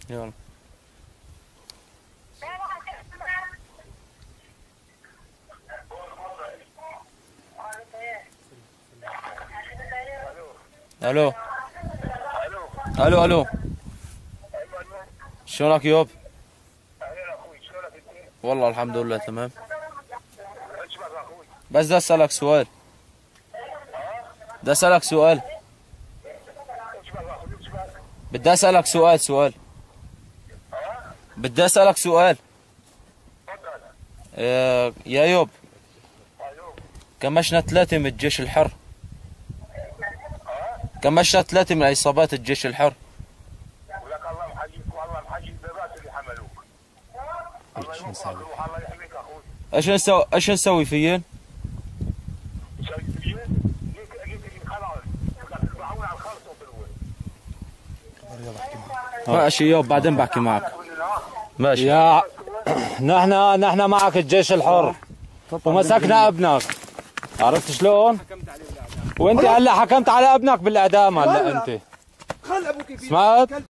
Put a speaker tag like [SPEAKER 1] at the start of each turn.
[SPEAKER 1] يلا. الو الو الو، شلونك يوب؟ والله الحمد لله تمام. بس بدي اسالك سؤال، بدي اسالك سؤال، بدي اسالك سؤال بدي اسالك سؤال. يا يوب، كمشنا 3 من الجيش الحر، كمشنا 3 من عصابات الجيش الحر.
[SPEAKER 2] ولك الله محييك والله محيي البابات اللي حملوك. الله يوفقك روح الله يحميك اخوي.
[SPEAKER 1] ايش نسوي فيين؟
[SPEAKER 2] نسوي فيين؟ ليك خلاص تذبحون على الخلص وبالول.
[SPEAKER 1] ماشي يوب، بعدين بحكي معك. ماشي
[SPEAKER 3] يا نحن معك الجيش الحر ومسكنا ابنك، عرفت شلون؟ وانت هلا حكمت على ابنك بالاعدام. هلا انت سمعت؟